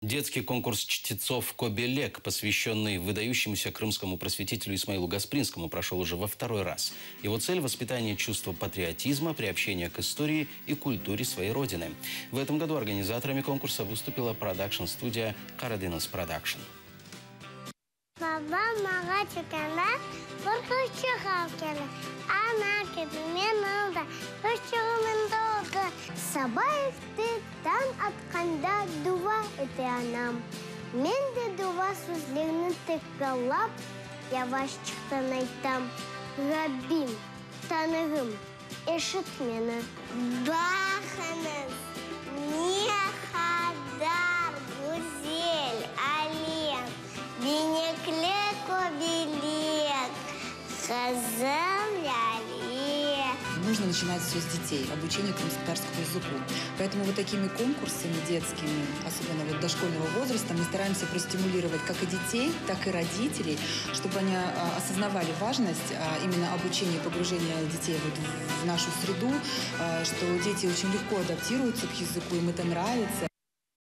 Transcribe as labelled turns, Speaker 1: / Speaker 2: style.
Speaker 1: Детский конкурс чтецов «Кобелек», посвященный выдающемуся крымскому просветителю Исмаилу Гаспринскому, прошел уже во второй раз. Его цель – воспитание чувства патриотизма, приобщение к истории и культуре своей родины. В этом году организаторами конкурса выступила продакшн-студия «Карадинос Продакшн».
Speaker 2: Сабаевтан атканда дуа өте анам. Мен де дуа сүзлегін теккалап, явашчықтан айтам. Раббим, Танырым, ешіт мені. Бақыңыз, не қадар гүзел әлем, бейнекле кобелек, қызым ләле.
Speaker 3: Нужно начинать все с детей, обучение крымско-татарскому языку. Поэтому вот такими конкурсами детскими, особенно вот дошкольного возраста, мы стараемся простимулировать как и детей, так и родителей, чтобы они осознавали важность именно обучения и погружения детей вот в нашу среду, что дети очень легко адаптируются к языку, им это нравится.